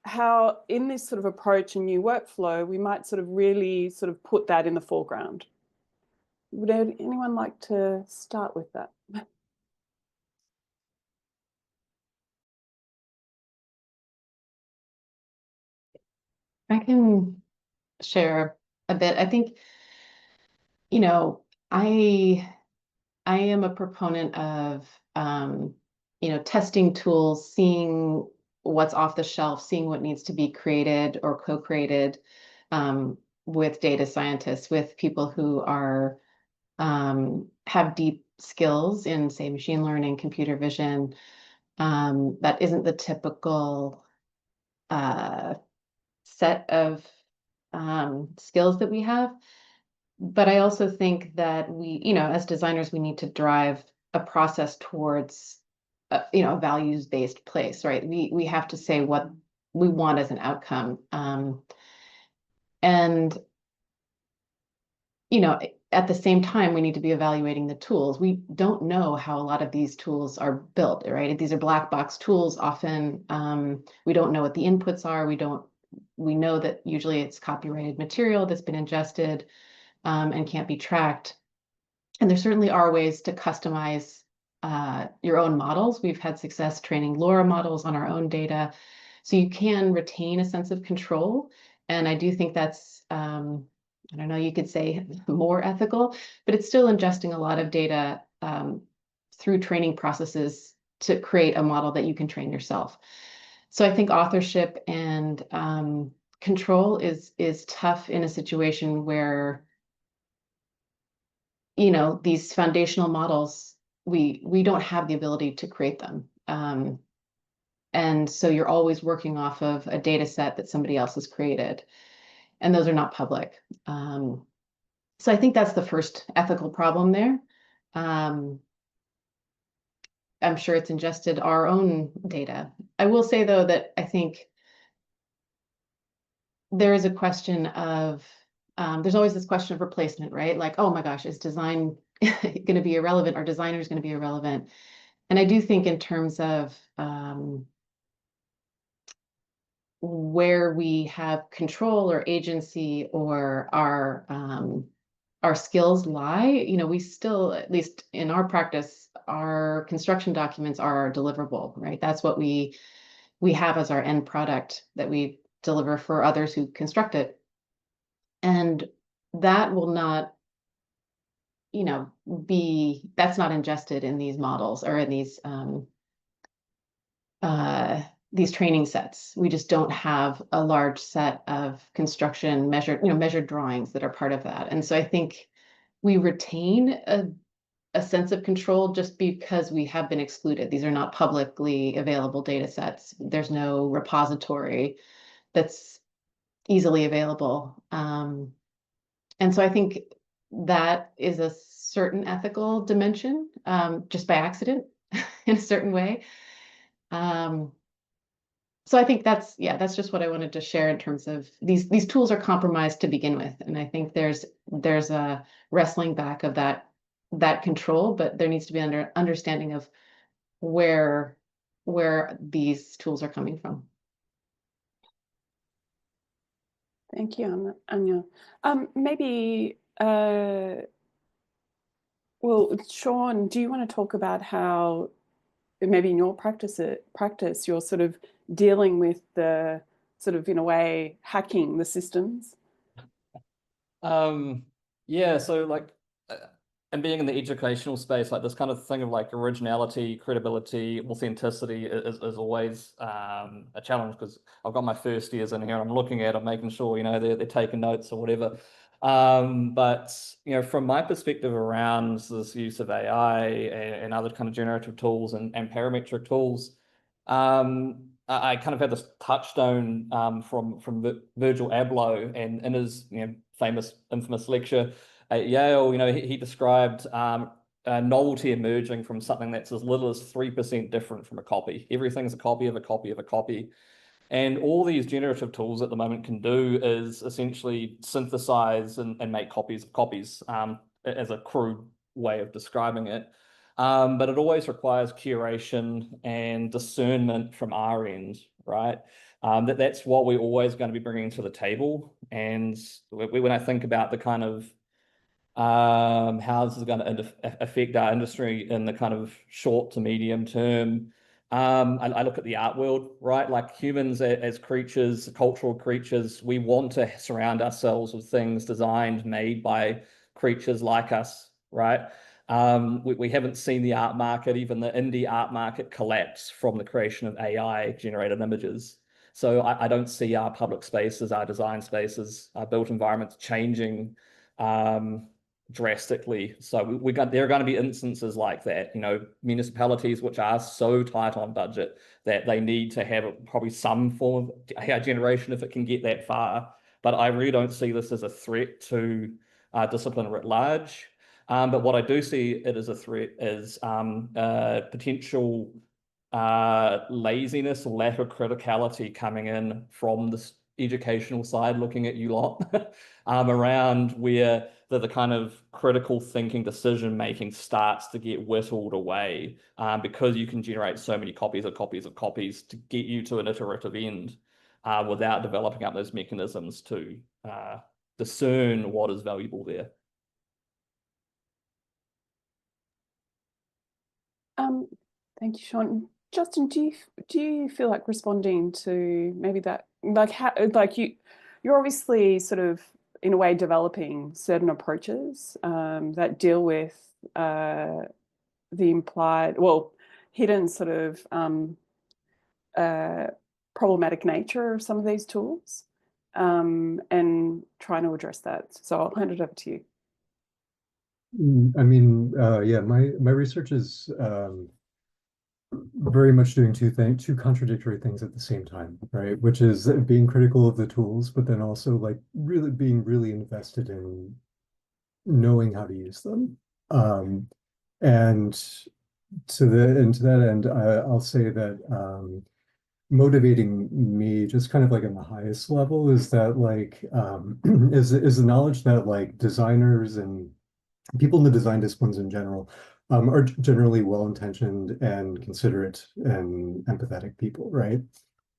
how in this sort of approach and new workflow, we might sort of really sort of put that in the foreground. Would anyone like to start with that? I can share a bit. I think, you know, I am a proponent of, testing tools, seeing what's off the shelf, seeing what needs to be created or co-created, with data scientists, with people who are, have deep skills in, say, machine learning, computer vision. That isn't the typical set of skills that we have. But I also think that we, as designers, we need to drive a process towards, a values-based place, right? We have to say what we want as an outcome. And, at the same time, we need to be evaluating the tools. We don't know how a lot of these tools are built, right? These are black box tools. Often, we don't know what the inputs are. We know that usually it's copyrighted material that's been ingested, and can't be tracked. And there certainly are ways to customize your own models. We've had success training LoRa models on our own data, so you can retain a sense of control. And I do think that's, I don't know, you could say more ethical, but it's still ingesting a lot of data through training processes to create a model that you can train yourself. So I think authorship and control is tough in a situation where, these foundational models, we don't have the ability to create them. And so you're always working off of a data set that somebody else has created, and those are not public. So I think that's the first ethical problem there. I'm sure it's ingested our own data. I will say, though, that I think there is a question of, there's always this question of replacement, right? Like, oh my gosh, is design going to be irrelevant? Are designers going to be irrelevant? And I do think in terms of where we have control or agency or our skills lie, we still, at least in our practice, our construction documents are our deliverable, right? That's what we have as our end product that we deliver for others who construct it. And that will not, that's not ingested in these models or in these training sets. We just don't have a large set of construction measured drawings that are part of that. And so I think we retain a sense of control just because we have been excluded. These are not publicly available data sets. There's no repository that's easily available. And so I think that is a certain ethical dimension, just by accident in a certain way. So I think that's just what I wanted to share in terms of these tools are compromised to begin with, and I think there's a wrestling back of that control, but there needs to be understanding of where these tools are coming from. Thank you, Anya. Maybe, well, Sean, do you want to talk about how maybe in your practice you're sort of dealing with the sort of, in a way, hacking the systems? Yeah, so like, and being in the educational space, like this kind of thing of like originality, credibility, authenticity is always a challenge, because I've got my first years in here, I'm looking at them, making sure, they're taking notes or whatever. But, from my perspective around this use of AI and other kind of generative tools and parametric tools, I kind of had this touchstone from Virgil Abloh, and in his famous, infamous lecture at Yale, he described novelty emerging from something that's as little as 3% different from a copy. Everything's a copy of a copy of a copy. And all these generative tools at the moment can do is essentially synthesize and make copies of copies, as a crude way of describing it. But it always requires curation and discernment from our end, right? That's what we're always going to be bringing to the table. And when I think about the kind of how this is going to affect our industry in the kind of short to medium term, I look at the art world, right? Like humans as creatures, cultural creatures, we want to surround ourselves with things designed, made by creatures like us, right? We haven't seen the art market, even the indie art market, collapse from the creation of AI generated images. So I don't see our public spaces, our design spaces, our built environments changing drastically. So there are going to be instances like that, municipalities which are so tight on budget that they need to have probably some form of AI generation if it can get that far. But I really don't see this as a threat to discipline writ large. But what I do see it as a threat is potential laziness or lack of criticality coming in from this educational side, looking at you lot, around where the kind of critical thinking, decision making starts to get whittled away, because you can generate so many copies of copies of copies to get you to an iterative end, without developing up those mechanisms to discern what is valuable there. Thank you, Sean. Justin, do you feel like responding to maybe that, like how, like you're obviously sort of in a way developing certain approaches that deal with the implied, well, hidden sort of problematic nature of some of these tools, and trying to address that. So I'll hand it over to you. I mean, yeah, my research is very much doing two contradictory things at the same time, right? Which is being critical of the tools, but then also like being really invested in knowing how to use them. And to that end, I'll say that motivating me just kind of like in the highest level is that like is the knowledge that like designers and people in the design disciplines in general are generally well-intentioned and considerate and empathetic people, right?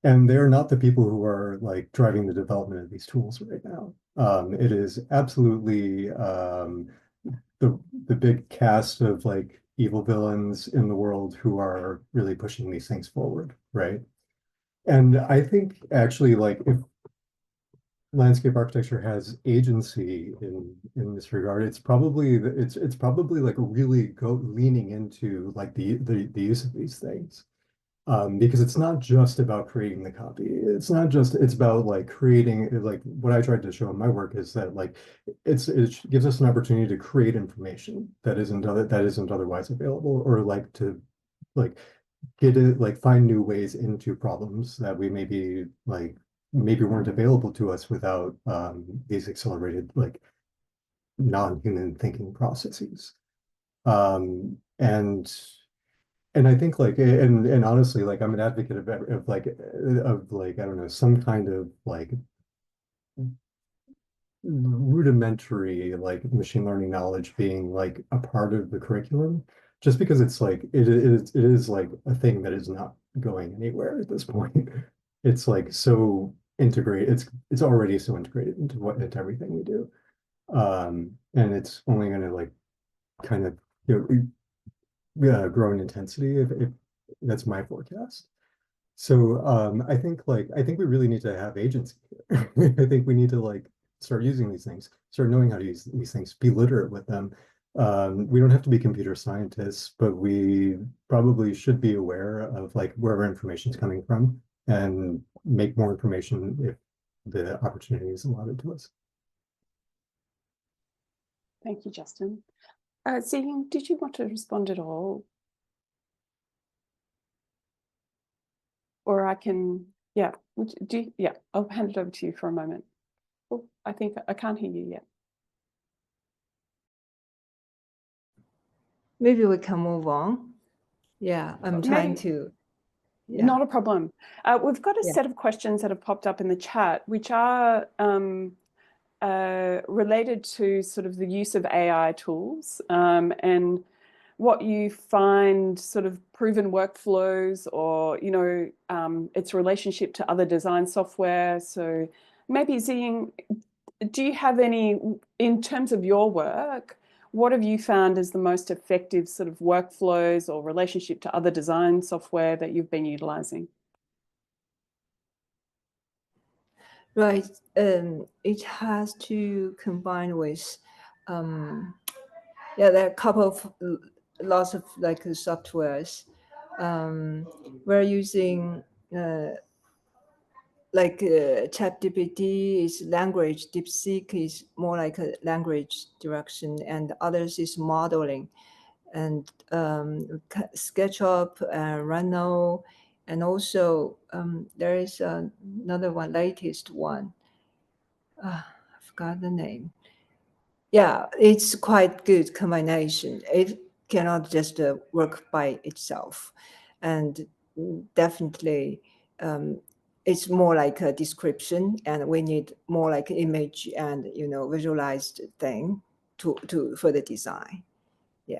And they're not the people who are like driving the development of these tools right now. It is absolutely the big cast of like evil villains in the world who are really pushing these things forward, right? And I think actually like if landscape architecture has agency in this regard, it's probably like really leaning into like the use of these things, because it's not just about creating the copy. It's about like creating, like what I tried to show in my work is that like it gives us an opportunity to create information that isn't otherwise available, or like to like get it, like find new ways into problems that we maybe weren't available to us without these accelerated like non-human thinking processes. And And I think like, and honestly, like I'm an advocate of like, I don't know, some kind of like rudimentary like machine learning knowledge being like a part of the curriculum, just because it's like it is like a thing that is not going anywhere at this point. It's like so integrated. It's already so integrated into everything we do. And it's only going to like kind of grow in intensity if that's my forecast. So I think we really need to have agency here. I think we need to like start using these things, start knowing how to use these things, be literate with them. We don't have to be computer scientists, but we probably should be aware of like where our information is coming from and make more information if the opportunity is allotted to us. Thank you, Justin. Zing, did you want to respond at all? Or I can, yeah, yeah, I'll hand it over to you for a moment. Oh, I think I can't hear you yet. Maybe we can move on. Yeah, I'm trying to. Yeah. Not a problem. We've got a Yeah. set of questions that have popped up in the chat, which are related to sort of the use of AI tools and what you find sort of proven workflows or, you know, its relationship to other design software. So maybe Zing, do you have any, in terms of your work, what have you found as the most effective sort of workflows or relationship to other design software that you've been utilizing? Right. It has to combine with, yeah, there are a couple of lots of like softwares. We're using like ChatGPT is language, DeepSeek is more like a language direction, and others is modeling, and SketchUp, Rhino, and also there is another one, latest one. I forgot the name. Yeah, it's quite good combination. It cannot just work by itself, and definitely it's more like a description, and we need more like image and visualized thing for the design. Yeah.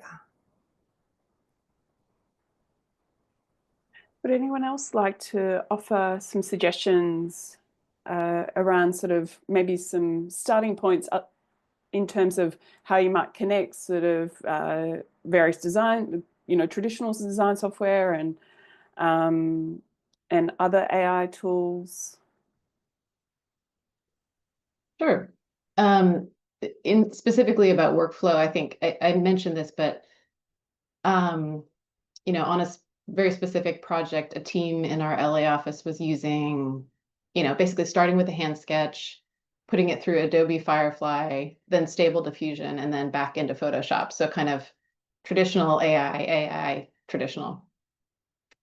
Would anyone else like to offer some suggestions around sort of maybe some starting points in terms of how you might connect sort of various design, traditional design software and other AI tools? Sure. In specifically about workflow, I think I mentioned this, but on a very specific project, a team in our LA office was using, basically starting with a hand sketch, putting it through Adobe Firefly, then Stable Diffusion, and then back into Photoshop. So kind of traditional AI, traditional.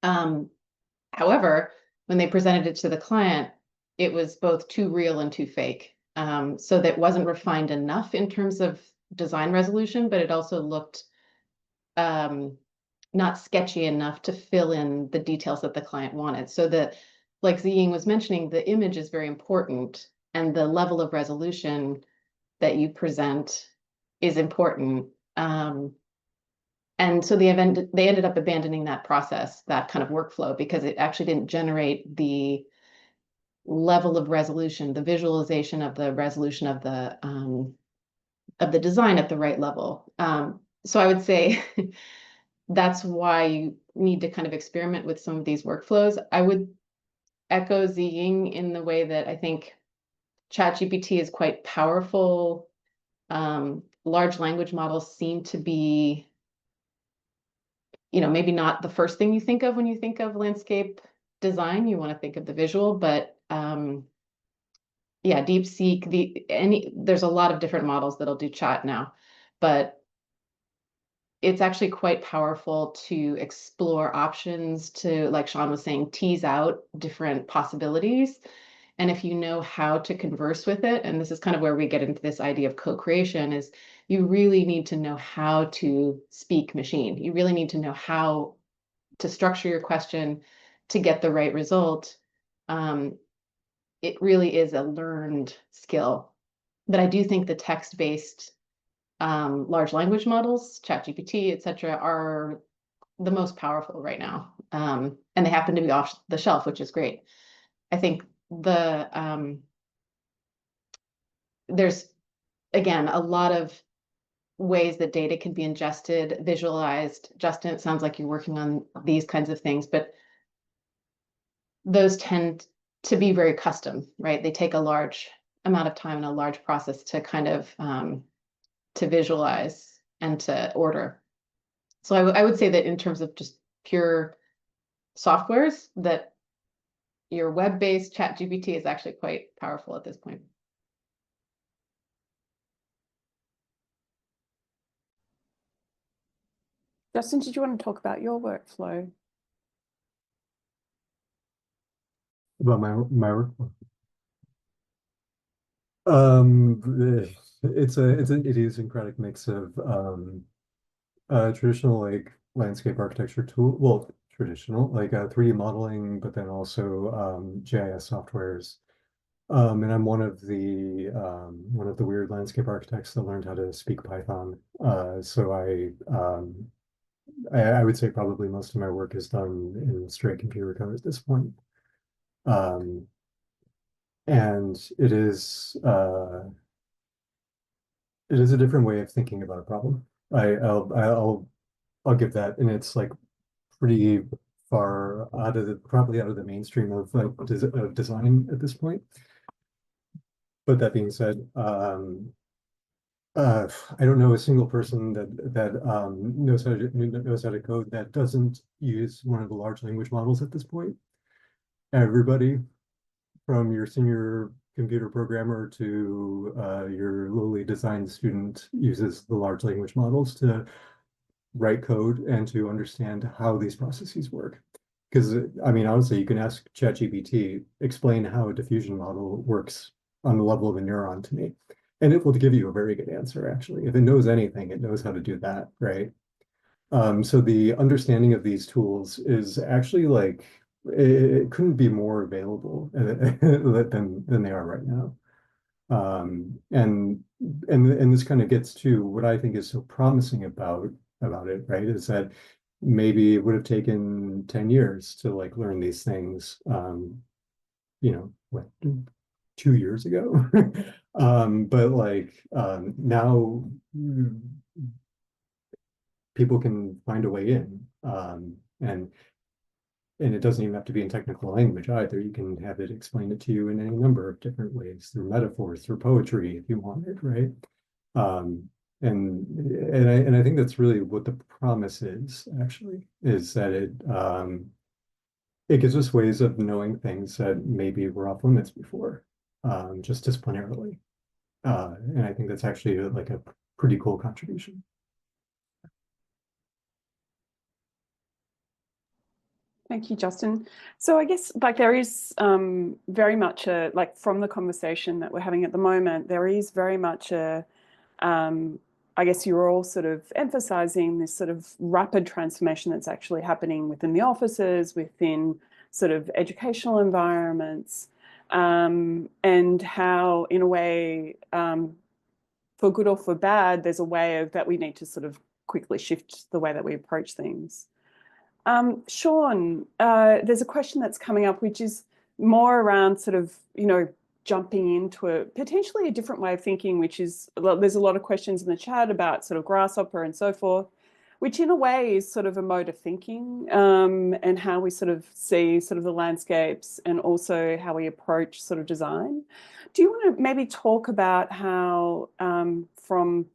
However, when they presented it to the client, it was both too real and too fake. So that wasn't refined enough in terms of design resolution, but it also looked not sketchy enough to fill in the details that the client wanted. So that, like Ziying was mentioning, the image is very important, and the level of resolution that you present is important. And so they ended up abandoning that process, that kind of workflow, because it actually didn't generate the level of resolution, the visualization of the resolution of the design at the right level. So I would say that's why you need to kind of experiment with some of these workflows. I would echo Ziying in the way that I think ChatGPT is quite powerful. Large language models seem to be, maybe not the first thing you think of when you think of landscape design. You want to think of the visual, but yeah, DeepSeek, there's a lot of different models that'll do chat now, but it's actually quite powerful to explore options, to, like Sean was saying, tease out different possibilities. And if you know how to converse with it, and this is kind of where we get into this idea of co-creation, is you really need to know how to speak machine. You really need to know how to structure your question to get the right result, it really is a learned skill. But I do think the text-based large language models, ChatGPT, et cetera, are the most powerful right now. And they happen to be off the shelf, which is great. I think there's, again, a lot of ways that data can be ingested, visualized. Justin, it sounds like you're working on these kinds of things, but those tend to be very custom, right? They take a large amount of time and a large process to kind of to visualize and to order. So I would say that in terms of just pure softwares, that your web-based ChatGPT is actually quite powerful at this point. Justin, did you want to talk about your workflow? About my workflow. It's an idiosyncratic mix of traditional like landscape architecture tool, well, traditional like 3D modeling, but then also GIS softwares. And I'm one of the weird landscape architects that learned how to speak Python. So I would say probably most of my work is done in straight computer code at this point. And it is a different way of thinking about a problem. I'll give that, and it's like pretty far probably out of the mainstream of design at this point. But that being said, I don't know a single person that knows how to code that doesn't use one of the large language models at this point. Everybody, from your senior computer programmer to your lowly design student, uses the large language models to write code and to understand how these processes work. Because I mean, honestly, you can ask ChatGPT, explain how a diffusion model works on the level of a neuron to me, and it will give you a very good answer, actually. If it knows anything, it knows how to do that, right? So the understanding of these tools is actually like, it couldn't be more available than they are right now. And this kind of gets to what I think is so promising about it, right? Is that maybe it would have taken 10 years to like learn these things, you know, what, 2 years ago. But like now people can find a way in, and it doesn't even have to be in technical language either. You can have it explain it to you in any number of different ways, through metaphors, through poetry, if you want it, right? And I think that's really what the promise is, actually, is that it gives us ways of knowing things that maybe were off limits before, just disciplinarily. And I think that's actually like a pretty cool contribution. Thank you, Justin. So I guess like there is very much a, like from the conversation that we're having at the moment, there is very much a, I guess you're all sort of emphasizing this sort of rapid transformation that's actually happening within the offices, within sort of educational environments, and how in a way, for good or for bad, there's a way of that we need to sort of quickly shift the way that we approach things. Sean, there's a question that's coming up, which is more around sort of, you know, jumping into a potentially a different way of thinking, which is, there's a lot of questions in the chat about sort of grasshopper and so forth, which in a way is sort of a mode of thinking, and how we sort of see sort of the landscapes and also how we approach sort of design. Do you want to maybe talk about how, from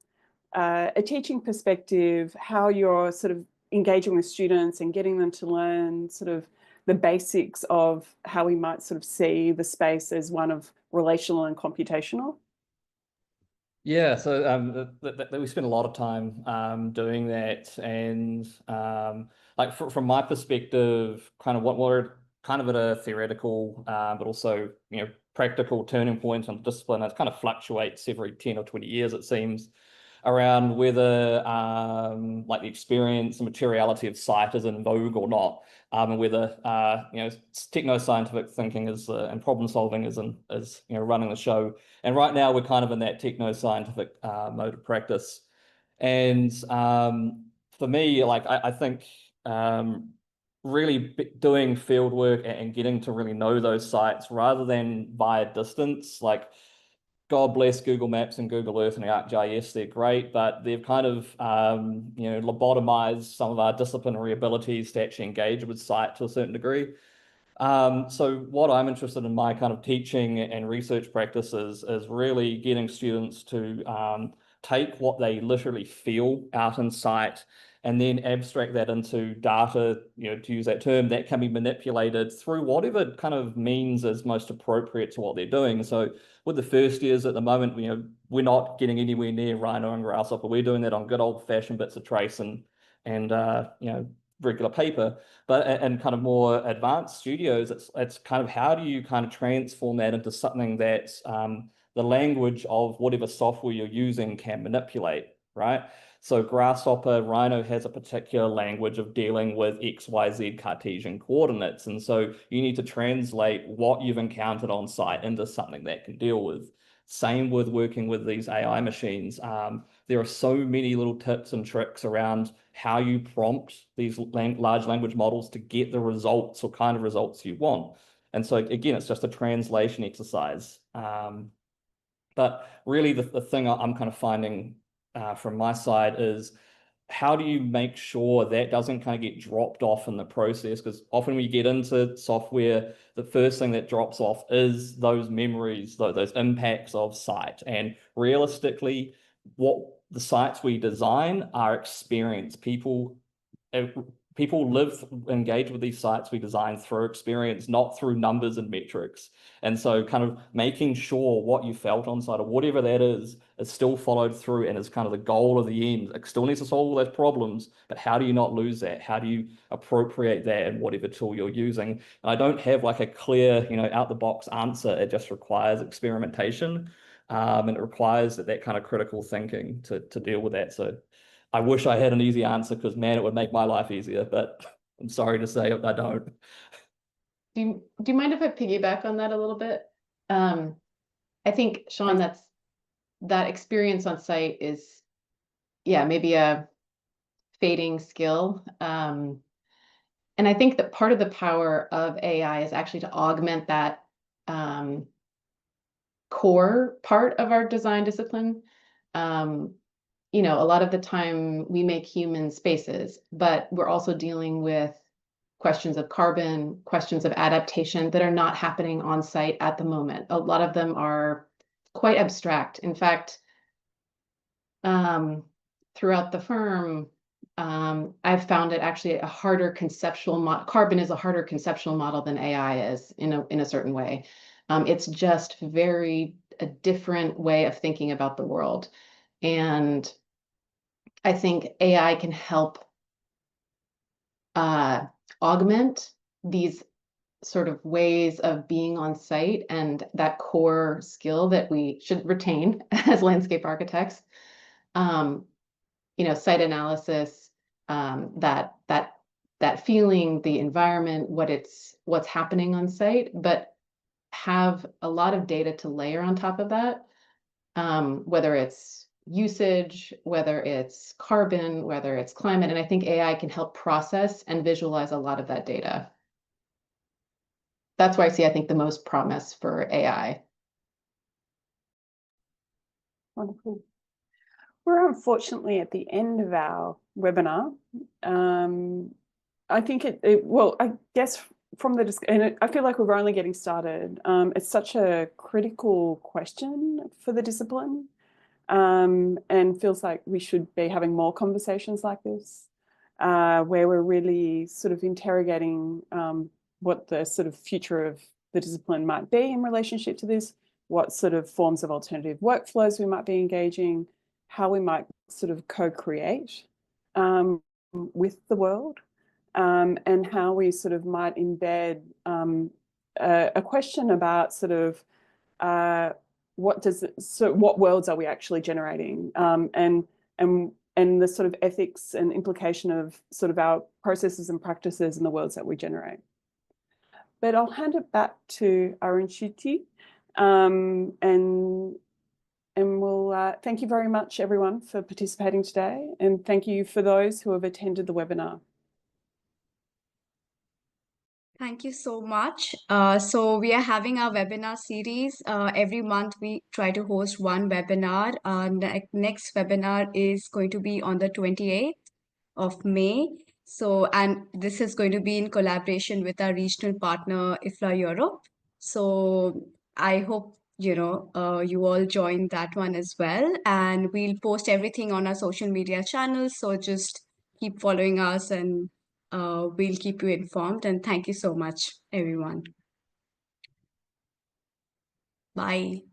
a teaching perspective, how you're sort of engaging with students and getting them to learn sort of the basics of how we might sort of see the space as one of relational and computational? Yeah, so we spend a lot of time doing that, and like from my perspective, kind of what we're kind of at a theoretical, but also, you know, practical turning point on discipline. It kind of fluctuates every 10 or 20 years, it seems. around whether like the experience and materiality of sight is in vogue or not, and whether techno-scientific thinking is and problem solving is running the show. And right now we're kind of in that techno-scientific mode of practice. And for me, like I think really doing field work and getting to really know those sites rather than via distance, like God bless Google Maps and Google Earth and ArcGIS, they're great, but they've kind of lobotomized some of our disciplinary abilities to actually engage with site to a certain degree. So what I'm interested in my kind of teaching and research practices is really getting students to take what they literally feel out in site and then abstract that into data, to use that term, that can be manipulated through whatever kind of means is most appropriate to what they're doing. So with the first years at the moment, we're not getting anywhere near Rhino and Grasshopper. We're doing that on good old-fashioned bits of trace and regular paper. But in kind of more advanced studios, it's kind of how do you kind of transform that into something that the language of whatever software you're using can manipulate, right? So Grasshopper, Rhino has a particular language of dealing with XYZ Cartesian coordinates. And so you need to translate what you've encountered on site into something that can deal with. Same with working with these AI machines. There are so many little tips and tricks around how you prompt these large language models to get the results or kind of results you want. And so again, it's just a translation exercise. But really the thing I'm kind of finding from my side is how do you make sure that doesn't kind of get dropped off in the process? Because often when you get into software, the first thing that drops off is those memories, those impacts of site. And realistically, what the sites we design are experience. People engage with these sites we design through experience, not through numbers and metrics. And so kind of making sure what you felt on site or whatever that is still followed through and is kind of the goal of the end. It still needs to solve all those problems, but how do you not lose that? How do you appropriate that in whatever tool you're using? And I don't have like a clear, out the box answer. It just requires experimentation. And it requires that kind of critical thinking to deal with that. So I wish I had an easy answer because, man, it would make my life easier, but I'm sorry to say I don't. Do you mind if I piggyback on that a little bit? I think, Sean, that experience on site is, maybe a fading skill. And I think that part of the power of AI is actually to augment that core part of our design discipline. A lot of the time we make human spaces, but we're also dealing with questions of carbon, questions of adaptation that are not happening on site at the moment. A lot of them are quite abstract. In fact, throughout the firm, I've found it actually a harder conceptual model. Carbon is a harder conceptual model than AI is in a certain way. It's just a different way of thinking about the world. And I think AI can help augment these sort of ways of being on site and that core skill that we should retain as landscape architects. Site analysis, that feeling, the environment, what's happening on site, but have a lot of data to layer on top of that, whether it's usage, whether it's carbon, whether it's climate. And I think AI can help process and visualize a lot of that data. That's why I think, the most promise for AI. Wonderful. We're unfortunately at the end of our webinar. I think I guess and I feel like we're only getting started. It's such a critical question for the discipline. And feels like we should be having more conversations like this, where we're really sort of interrogating what the sort of future of the discipline might be in relationship to this, what sort of forms of alternative workflows we might be engaging, how we might sort of co-create with the world, and how we sort of might embed a question about sort of what worlds are we actually generating, and the sort of ethics and implication of sort of our processes and practices in the worlds that we generate. But I'll hand it back to Arunshiti, and we'll thank you very much, everyone, for participating today, and thank you for those who have attended the webinar. Thank you so much. So we are having our webinar series. Every month we try to host one webinar. Our next webinar is going to be on the 28th of May. So, and this is going to be in collaboration with our regional partner, IFLA Europe. So I hope, you all join that one as well. And we'll post everything on our social media channels. So just keep following us, and we'll keep you informed. And thank you so much, everyone. Bye.